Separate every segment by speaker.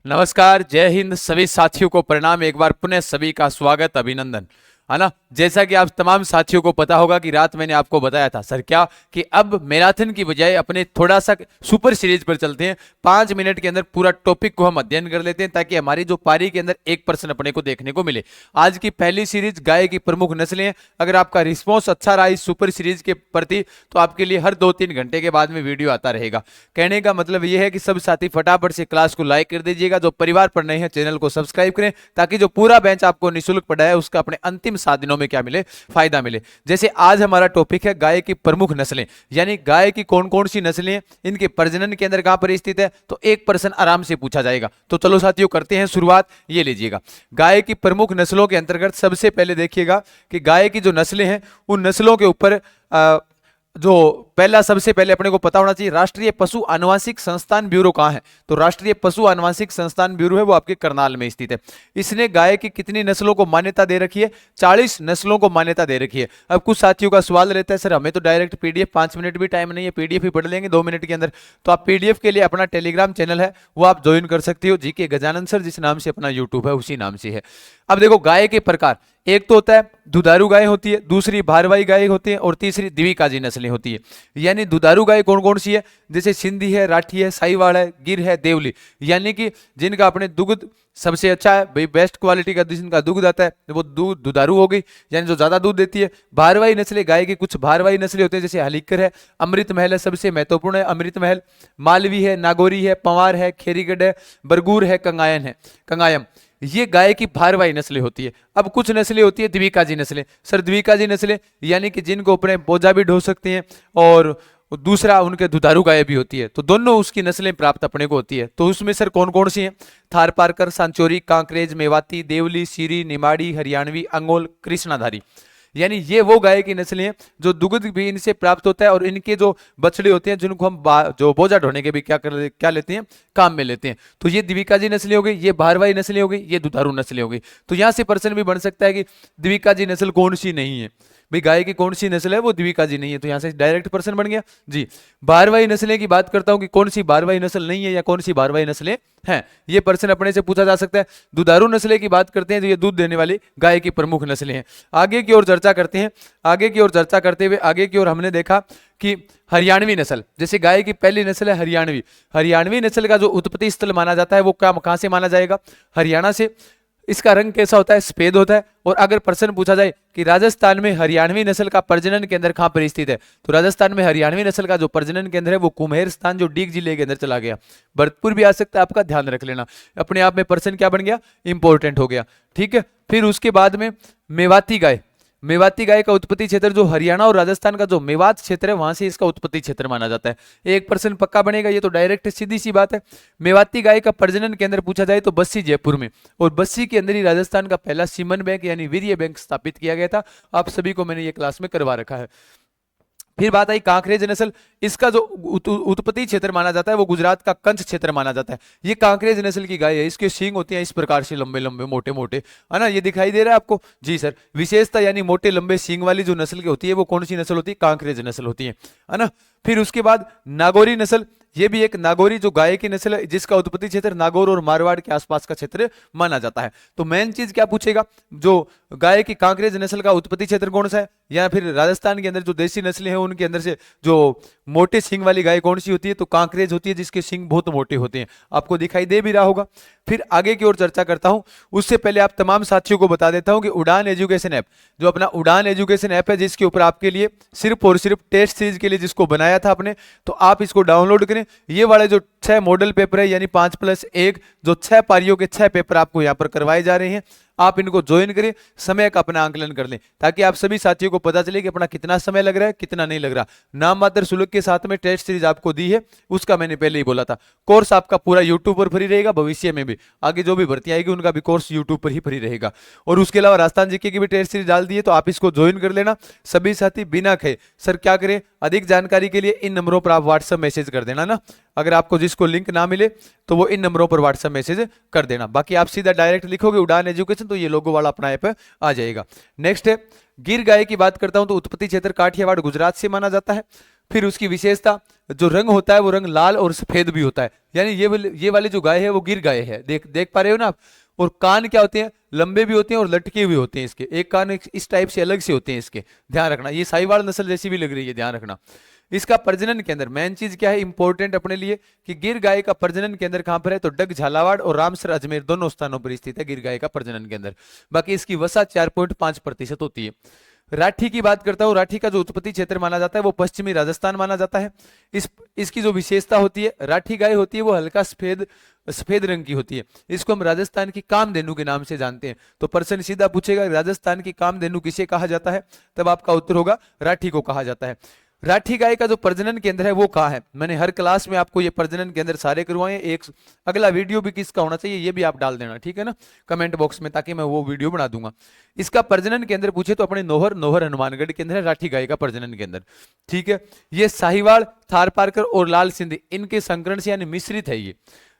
Speaker 1: नमस्कार, जय हिंद। सभी साथियों को प्रणाम। एक बार पुनः सभी का स्वागत, अभिनंदन, है ना। जैसा कि आप तमाम साथियों को पता होगा कि रात मैंने आपको बताया था सर क्या कि अब मैराथन की बजाय अपने थोड़ा सा सुपर सीरीज पर चलते हैं। 5 मिनट के अंदर पूरा टॉपिक को हम अध्ययन कर लेते हैं ताकि हमारी जो पारी के अंदर 1% अपने को देखने को मिले। आज की पहली सीरीज गाय की प्रमुख नस्लें हैं। अगर आपका रिस्पॉन्स अच्छा रहा इस सुपर सीरीज के प्रति तो आपके लिए हर 2-3 घंटे के बाद में वीडियो आता रहेगा। कहने का मतलब यह है कि सब साथी फटाफट से क्लास को लाइक कर दीजिएगा। जो परिवार पर नए हैं चैनल को सब्सक्राइब करें ताकि जो पूरा बेंच आपको निःशुल्क पढ़ा है उसका अपने अंतिम 7 दिनों में क्या मिले, फायदा मिले। जैसे आज हमारा टॉपिक है गाय की प्रमुख नस्लें, यानी गाय की कौन कौन सी नस्लें हैं, इनके प्रजनन के अंदर कहां पर स्थित है, तो एक प्रश्न आराम से पूछा जाएगा। तो चलो साथियों करते हैं शुरुआत। ये लीजिएगा, गाय की प्रमुख नस्लों के अंतर्गत सबसे पहले देखिएगा कि गाय की जो नस्लें हैं उन नस्लों के ऊपर जो पहला सबसे पहले अपने को पता होना चाहिए राष्ट्रीय पशु आनुवांशिक संस्थान ब्यूरो कहां है। तो राष्ट्रीय पशु आनुवांशिक संस्थान ब्यूरो है वो आपके करनाल में स्थित है। इसने गाय की कितनी नस्लों को मान्यता दे रखी है? 40 नस्लों को मान्यता दे रखी है। अब कुछ साथियों का सवाल रहता है सर हमें तो डायरेक्ट पीडीएफ, 5 मिनट भी टाइम नहीं है, पीडीएफ ही पढ़ लेंगे 2 मिनट के अंदर। तो आप पीडीएफ के लिए अपना टेलीग्राम चैनल है वो आप ज्वाइन कर सकते हो, जीके गजानन सर जिस नाम से अपना यूट्यूब है उसी नाम से है। अब देखो गाय के प्रकार, एक तो होता है दुधारू गाय होती है, दूसरी भारवाही गाय होती है और तीसरी द्विकाजी नस्लें होती है। यानी दुधारू गाय कौन कौन सी है? जैसे सिंधी है, राठी है, साहिवाल है, गिर है, देवली, यानी कि जिनका अपने दुग्ध सबसे अच्छा है भाई, बेस्ट क्वालिटी का जिनका दुग्ध आता है वो दुधारू हो गई, यानी जो ज्यादा दूध देती है। भारवाही नस्लें, गाय की कुछ भारवाही नस्लें होती है जैसे हलीकर है, अमृत महल है, सबसे महत्वपूर्ण है अमृत महल, मालवी है, नागौरी है, पंवार है, खेरीगढ़ है, बरगूर है, कंगायम, ये गाय की भारवाही नस्लें होती है। अब कुछ नस्लें होती है द्विकाजी नस्लें। सर द्विकाजी नस्लें यानी कि जिनको अपने बोझा भी ढो सकती हैं और दूसरा उनके दुधारू गाय भी होती है, तो दोनों उसकी नस्लें प्राप्त अपने को होती है। तो उसमें सर कौन कौन सी हैं? थारपारकर, सांचोरी, कांकरेज, मेवाती, देवली, सीरी, निमाड़ी, हरियाणवी, अंगोल, कृष्णाधारी, यानी ये वो गाय की नस्लें हैं जो दुग्ध भी इनसे प्राप्त होता है और इनके जो बछड़े होते हैं जिनको हम जो बोझा ढोने के भी क्या लेते हैं, काम में लेते हैं। तो ये द्विकाजी नस्लें हो गई, ये भारवाही नस्लें हो गई, ये दुधारू नस्लें हो गई। तो यहां से प्रश्न भी बन सकता है कि द्विकाजी नस्ल कौन सी नहीं है भाई, गाय की कौन सी नस्ल है वो द्विकाजी नहीं है, तो यहां से डायरेक्ट प्रश्न बन गया जी। भारवाही नस्लें की बात करता हूं कि कौन सी भारवाही नस्ल नहीं है या कौन सी भारवाही नस्लें हैं, ये प्रश्न अपने से पूछा जा सकता है। दुधारू नस्लें की बात करते हैं तो ये दूध देने वाली गाय की प्रमुख नस्लें हैं। आगे की ओर चर्चा करते हैं। आगे की ओर चर्चा करते हुए आगे की ओर हमने देखा कि हरियाणवी नस्ल, जैसे गाय की पहली नस्ल है हरियाणवी। हरियाणवी नस्ल का जो उत्पत्ति स्थल माना जाता है वो कहां से माना जाएगा? हरियाणा से। इसका रंग कैसा होता है? सफेद होता है। और अगर प्रश्न पूछा जाए कि राजस्थान में हरियाणवी नस्ल का प्रजनन केंद्र कहां पर स्थित है, तो राजस्थान में हरियाणवी नस्ल का जो प्रजनन केंद्र है वो कुम्हेर स्थान, जो डीग जिले के अंदर चला गया। भरतपुर भी आ सकता है, आपका ध्यान रख लेना। अपने आप में प्रश्न क्या बन गया? इंपॉर्टेंट हो गया, ठीक है। फिर उसके बाद में मेवाती गाय। मेवाती गाय का उत्पत्ति क्षेत्र जो हरियाणा और राजस्थान का जो मेवात क्षेत्र है वहां से इसका उत्पत्ति क्षेत्र माना जाता है। एक प्रश्न पक्का बनेगा, ये तो डायरेक्ट सीधी सी बात है। मेवाती गाय का प्रजनन केंद्र पूछा जाए तो बस्सी, जयपुर में, और बस्सी के अंदर ही राजस्थान का पहला सीमन बैंक यानी वीर्य बैंक स्थापित किया गया था। आप सभी को मैंने ये क्लास में करवा रखा है। फिर बात आई कांकरेज नस्ल। इसका जो उत्पत्ति क्षेत्र माना जाता है वो गुजरात का कंच क्षेत्र माना जाता है। ये कांकरेज नस्ल की गाय है, इसके सींग होते हैं इस प्रकार से लंबे लंबे मोटे मोटे, है ना। ये दिखाई दे रहा है आपको? जी सर। विशेषता यानी मोटे लंबे सींग वाली जो नस्ल की होती है वो कौन सी नस्ल होती है? कांकरेज नस्ल होती है ना। फिर उसके बाद नागौरी नस्ल, ये भी एक नागौरी जो गाय की नस्ल है जिसका उत्पत्ति क्षेत्र नागौर और मारवाड़ के आसपास का क्षेत्र माना जाता है। तो मेन चीज क्या पूछेगा? जो गाय की कांकरेज नस्ल का उत्पत्ति क्षेत्र कौन सा है, या फिर राजस्थान के अंदर जो देसी नस्लें हैं उनके अंदर से जो मोटे सींग वाली गाय कौन सी होती है, तो कांकरेज होती है जिसके सींग बहुत मोटे होते हैं। आपको दिखाई दे भी रहा होगा। फिर आगे की ओर चर्चा करता हूं, उससे पहले आप तमाम साथियों को बता देता हूं कि उड़ान एजुकेशन ऐप, जो अपना उड़ान एजुकेशन ऐप है जिसके ऊपर आपके लिए सिर्फ और सिर्फ टेस्ट सीरीज के लिए जिसको बनाया था आपने, तो आप इसको डाउनलोड करें। ये वाले जो 6 मॉडल पेपर है यानी 5+1 जो 6 पारियों के 6 पेपर आपको यहाँ पर करवाए जा रहे हैं, आप इनको ज्वाइन करें, समय का अपना आंकलन कर लें ताकि आप सभी साथियों को पता चले कि अपना कितना समय लग रहा है, कितना नहीं लग रहा। नाम मात्र शुल्क के साथ में टेस्ट सीरीज आपको दी है, उसका मैंने पहले ही बोला था। कोर्स आपका पूरा यूट्यूब पर फ्री रहेगा, भविष्य में भी आगे जो भी भर्ती आएगी उनका भी कोर्स यूट्यूब पर ही फ्री रहेगा। और उसके अलावा राजस्थान जीके की भी टेस्ट सीरीज डाल दी है, तो आप इसको ज्वाइन कर लेना। सभी साथी बिना कहे सर क्या करें, अधिक जानकारी के लिए इन नंबरों पर आप व्हाट्सएप मैसेज कर देना ना। अगर आपको जिसको लिंक ना मिले तो वो इन नंबरों पर व्हाट्सएप मैसेज कर देना। बाकी आप सीधा डायरेक्ट लिखोगे उड़ान एजुकेशन तो ये लोगो वाला अपना ऐप आ जाएगा। नेक्स्ट है गिर गाय की बात करता हूं तो उत्पत्ति क्षेत्र काठियावाड़ गुजरात से माना जाता है। फिर उसकी विशेषता, जो रंग होता है वो रंग लाल और सफेद भी होता है, यानी ये वाली जो गाय है वो गिर गाय है, देख पा रहे हो ना आप। और कान क्या होते हैं, लंबे भी होते हैं और लटके हुए होते हैं इसके, एक कान इस टाइप से अलग से होते हैं इसके, ध्यान रखना। ये साहिवाल नस्ल जैसी भी लग रही है, ध्यान रखना। इसका प्रजनन केंद्र, मेन चीज क्या है इंपॉर्टेंट अपने लिए, कि गिर गाय का प्रजनन केंद्र कहां पर है, तो डग झालावाड़ और रामसर अजमेर दोनों स्थानों पर स्थित है गिर गाय का प्रजनन केंद्र। बाकी इसकी वसा 4.5% होती है। राठी की बात करता हूं, राठी का जो उत्पत्ति क्षेत्र माना जाता है वो पश्चिमी राजस्थान माना जाता है। इसकी जो विशेषता होती है, राठी गाय होती है वो हल्का सफेद सफेद रंग की होती है। इसको हम राजस्थान की कामधेनु के नाम से जानते हैं। तो प्रश्न सीधा पूछेगा राजस्थान की कामधेनु किसे कहा जाता है, तब आपका उत्तर होगा राठी को कहा जाता है। राठी गाय का जो प्रजनन केंद्र है वो कहाँ है, मैंने हर क्लास में आपको ये प्रजनन केंद्र सारे करवाए। एक अगला वीडियो भी किसका होना चाहिए ये भी आप डाल देना, ठीक है ना, कमेंट बॉक्स में, ताकि मैं वो वीडियो बना दूंगा। इसका प्रजनन केंद्र पूछे तो अपने नोहर हनुमानगढ़ केंद्र है राठी गाय का प्रजनन केंद्र, ठीक है। ये साहिवाल, थारपारकर और लाल सिंधी इनके संकरण से यानी मिश्रित है ये,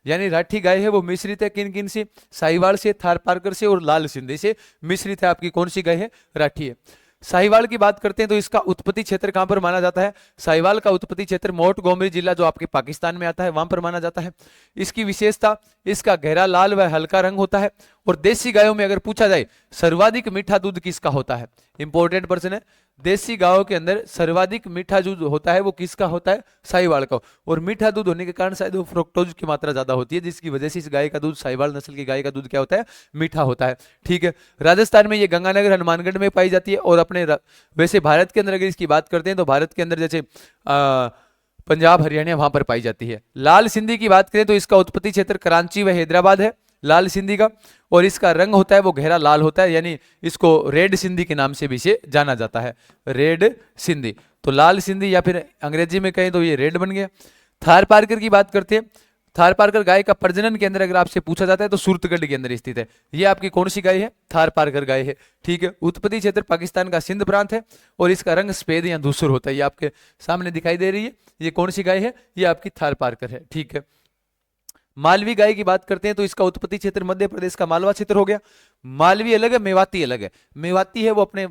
Speaker 1: यानी राठी गाय है वो मिश्रित है किन किन से, साहिवाल से, थारपारकर से और लाल सिंधी से मिश्रित है। आपकी कौन सी गाय है, राठी है। साहिवाल की बात करते हैं तो इसका उत्पत्ति क्षेत्र कहां पर माना जाता है, साहिवाल का उत्पत्ति क्षेत्र मोंटगोमरी जिला जो आपके पाकिस्तान में आता है वहां पर माना जाता है। इसकी विशेषता, इसका गहरा लाल व हल्का रंग होता है। और देसी गायों में अगर पूछा जाए सर्वाधिक मीठा दूध किसका होता है, इंपॉर्टेंट प्रश्न है, देसी गायों के अंदर सर्वाधिक मीठा दूध होता है वो किसका होता है, साहिवाल का। और मीठा दूध होने के कारण शायद वो फ्रुक्टोज की मात्रा ज्यादा होती है, जिसकी वजह से इस गाय का दूध, साहिवाल नस्ल की गाय का दूध क्या होता है, मीठा होता है, ठीक है। राजस्थान में ये गंगानगर हनुमानगढ़ में पाई जाती है। और अपने वैसे भारत के अंदर अगर इसकी बात करते हैं तो भारत के अंदर जैसे पंजाब हरियाणा वहां पर पाई जाती है। लाल सिंधी की बात करें तो इसका उत्पत्ति क्षेत्र कराची व हैदराबाद है लाल सिंधी का। और इसका रंग होता है वो गहरा लाल होता है, यानी इसको रेड सिंधी के नाम से भी इसे जाना जाता है, रेड सिंधी। तो लाल सिंधी या फिर अंग्रेजी में कहें तो ये रेड बन गया। थारपारकर की बात करते हैं, थारपारकर गाय का प्रजनन केंद्र अगर आपसे पूछा जाता है तो सूरतगढ़ के अंदर स्थित है। ये आपकी कौन सी गाय है, थारपारकर गाय है, ठीक है। उत्पत्ति क्षेत्र पाकिस्तान का सिंध प्रांत है। और इसका रंग सफेद या धूसर होता है, ये आपके सामने दिखाई दे रही है, ये कौन सी गाय है, ये आपकी थारपारकर है, ठीक है। मालवी गाय की बात करते हैं तो इसका उत्पत्ति क्षेत्र मध्य प्रदेश का मालवा क्षेत्र हो गया। मालवी अलग है, मेवाती अलग है। मेवाती है वो अपने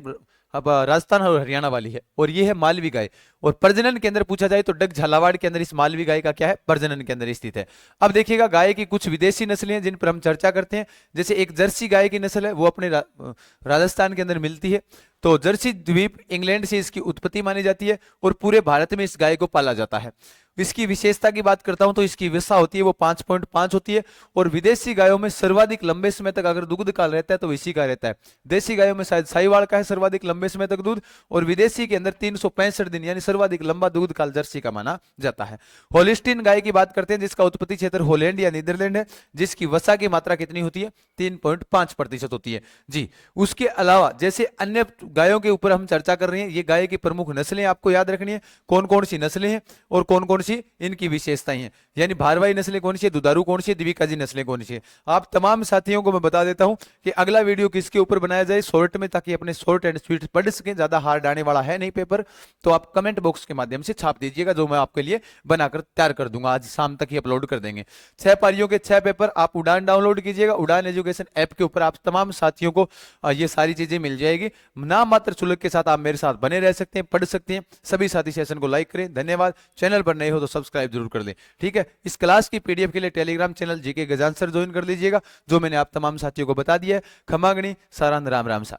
Speaker 1: अब राजस्थान और हरियाणा वाली है, और ये है मालवी गाय। और प्रजनन केंद्र पूछा जाए तो डग झालावाड़ के अंदर इस मालवी गाय का क्या है, प्रजनन केंद्र स्थित है। अब देखिएगा गाय की कुछ विदेशी नस्लें हैं जिन पर हम चर्चा करते हैं। जैसे एक जर्सी गाय की नस्ल है वो अपने राजस्थान के अंदर मिलती है। तो जर्सी द्वीप इंग्लैंड से इसकी उत्पत्ति मानी जाती है और पूरे भारत में इस गाय को पाला जाता है। इसकी विशेषता की बात करता हूं तो इसकी वसा होती है वो 5.5 होती है। और विदेशी गायों में सर्वाधिक लंबे समय तक अगर दूध काल रहता है तो इसी का रहता है। देसी गायों में शायद साहिवाल का है सर्वाधिक लंबे समय तक दूध, और विदेशी के अंदर 365 दिन यानी सर्वाधिक लंबा दूध काल जर्सी का माना जाता है। होलिस्टीन गाय की बात करते हैं जिसका उत्पत्ति क्षेत्र होलैंड या नीदरलैंड है, जिसकी वसा की मात्रा कितनी होती है, 3.5% होती है जी। उसके अलावा जैसे अन्य गायों के ऊपर हम चर्चा कर रहे हैं, ये गाय की प्रमुख नस्लें आपको याद रखनी है, कौन कौन सी नस्लें हैं और कौन कौन सी इनकी विशेषताएं हैं। यानी भारवाही नस्लें कौन सी है, दुधारू कौन सी है, द्विकाजी नस्लें कौन सी है। आप तमाम साथियों को मैं बता देता हूं कि अगला वीडियो किसके ऊपर बनाया जाए शॉर्ट में, ताकि अपने शॉर्ट एंड स्वीट पढ़ सकें। ज्यादा हार्ड आने वाला है नहीं पेपर, तो आप कमेंट बॉक्स के माध्यम से छाप दीजिएगा, जो मैं आपके लिए बनाकर तैयार कर दूंगा, आज शाम तक ही अपलोड कर देंगे। 6 पारियों के 6 पेपर आप उड़ान डाउनलोड कीजिएगा, उड़ान एजुकेशन ऐप के ऊपर आप तमाम साथियों को ये सारी चीजें मिल जाएगी। नाम मात्र शुल्क के साथ आप मेरे साथ बने रह सकते हैं, पढ़ सकते हैं। सभी साथी सेशन को लाइक करें, धन्यवाद। चैनल पर नए हो तो सब्सक्राइब जरूर कर दें, ठीक है। इस क्लास की पीडीएफ के लिए Telegram channel GK Gajan sir join कर लीजिएगा, जो मैंने आप तमाम साथियों को बता दिया है। खमागणी सारांध राम राम सा।